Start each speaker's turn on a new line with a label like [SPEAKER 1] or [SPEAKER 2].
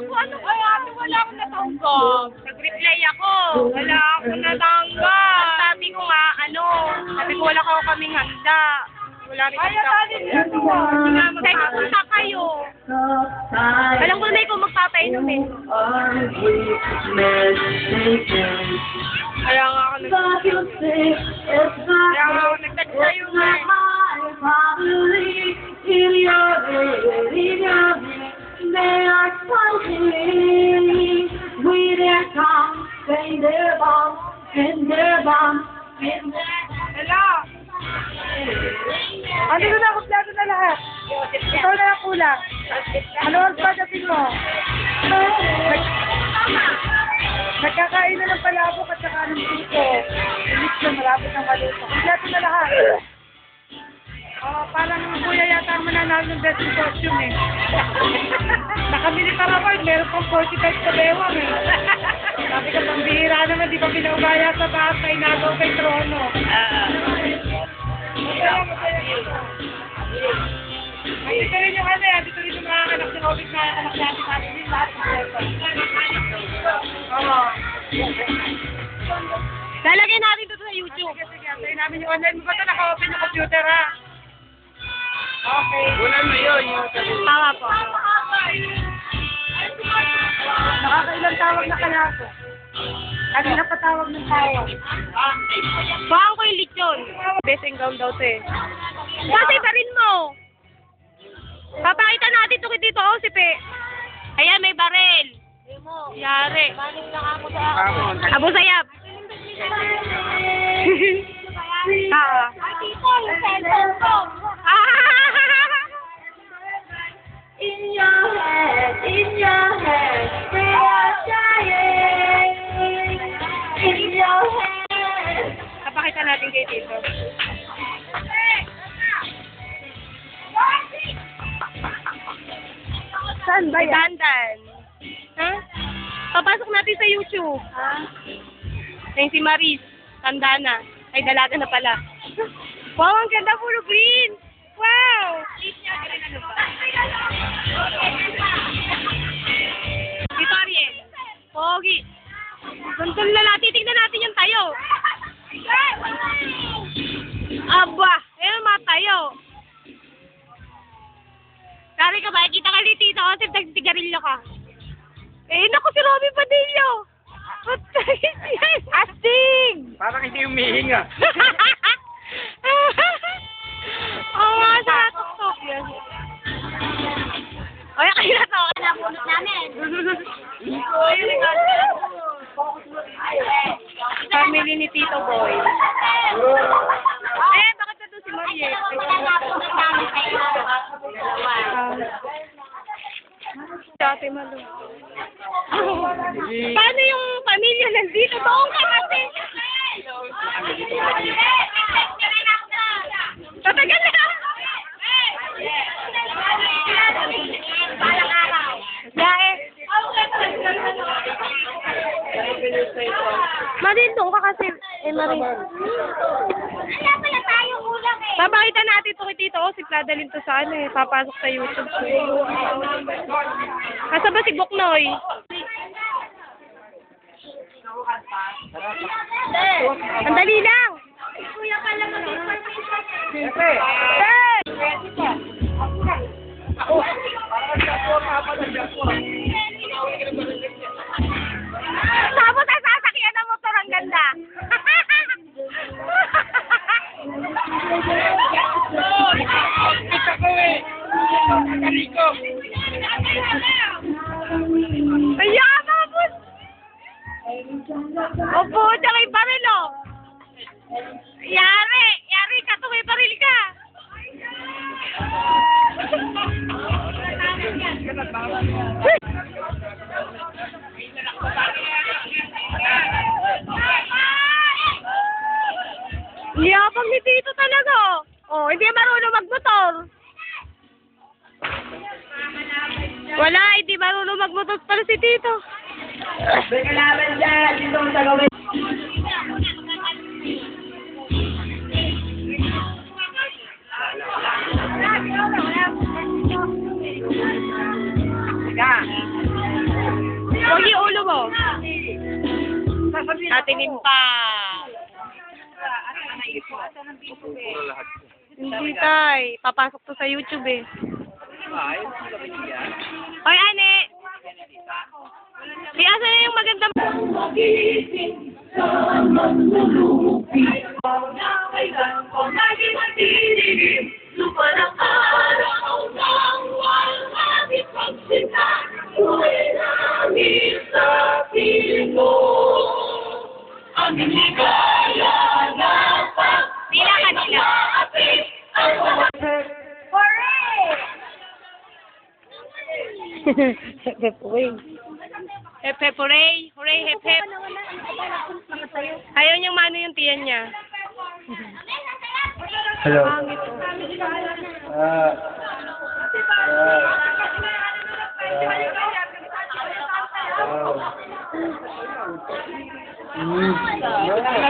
[SPEAKER 1] ko ano kaya ate, wala akong natanggap. Nag-reply ako. Wala akong natanggap. Sabi ko nga, sabi ko wala kaming handa. Wala rin kami. Punta kayo. Alam ko na ikaw magpapainom eh. Kaya nga ako nag-text sa'yo nga eh.
[SPEAKER 2] They are fighting with their tongues and their bombs and their bombs and their...
[SPEAKER 1] Hello!
[SPEAKER 3] Andito na, kumpleto na lahat. Ikaw na yung kulang. Ano ang pagdating mo? Nagkakain na ng palabok at saka ng puso. Inis na malapit ng maluto. Kumpleto na lahat. Parang kuya yata ang mananalo ng best costume eh. Nakamilitara pa, meron pang 45 sa bewang eh. Sabi ka, pambihira naman, di pa pinaubaya sa taas kay nagaw kay trono. Dito rin yung dito rin yung mga anak ng office na anak natin natin din lahat. Oo.
[SPEAKER 1] Lalagay natin dito sa YouTube.
[SPEAKER 3] Sige, antayin namin yung online mo ba ito? Naka-open yung computer ha? Okay.
[SPEAKER 4] Ulan mo yun.
[SPEAKER 1] Tama po.
[SPEAKER 3] Nakakailang tawag na kaya ako. Kanina pa tawag ng tawag.
[SPEAKER 1] Baka ko yung lechon. Best and gown daw to eh. Kasi pa rin mo. Papakita natin ito dito ako si Pe. Ayan, may barel. Yari. Abo sayap.
[SPEAKER 2] In your head, they are dying. In your head.
[SPEAKER 1] Papakita natin kay Tito.
[SPEAKER 3] Saan ba yan?
[SPEAKER 1] Dandan. Ha? Papasok natin sa YouTube. Ha? Ayun si Maris. Tanda na. Ay, dalaga na pala. Wow, ang ganda, puro green. Wow! Dito, Ariel. Pogi. Guntol na natin. Tignan natin yung tayo. Aba, ayun mga tayo. Dari ka ba? Kita ka ni Tito kasi nagsigarilyo ka. Eh, naku si Robby Padillo. Astig!
[SPEAKER 4] Parang hindi humihinga.
[SPEAKER 1] Oo nga, sa tuktok yan. O, yan kayo na to.
[SPEAKER 2] Napulot namin.
[SPEAKER 1] Family ni Tito Boy. Eh, bakit na doon si Marie?
[SPEAKER 2] Napulot namin kayo.
[SPEAKER 1] Dati malo. Paano yung pamilya nandito? Doon ka kasi. Tatagal na.
[SPEAKER 2] Balang araw.
[SPEAKER 1] Yeah, Marin, doon ka kasi. Marin.
[SPEAKER 2] Wala pala tayo ulang eh.
[SPEAKER 1] Papakita natin ito kay Tito O. Si Pladalin to sa papasok sa YouTube. Kasa ba si Buknoy? Ang dali lang.
[SPEAKER 2] Kuya ka lang mag-information.
[SPEAKER 4] Siyempre.
[SPEAKER 1] Hey! Tapos ang sasakyan ng motor ang ganda. Ayan, tapos. Opo, tsaka yung baril, oh. Yari ka, may baril ka. Yabang ni Tito talaga, oh. Hindi marunong magmotor. Wala, hindi marunong magmotor pala si Tito.
[SPEAKER 4] May kalaban dyan. Dito ang tagawin. Teka.
[SPEAKER 1] Pogi, ulo mo. Atinin pa. Hindi, tay. Papasok to sa YouTube eh. Hoy, ane. Di asa na yung magandang... Nila kanila. Hep hep hooray! Hooray, hep hep! Ayaw niyang mano yung tiyan niya.
[SPEAKER 5] Hello.
[SPEAKER 1] Pangit.
[SPEAKER 5] Ah.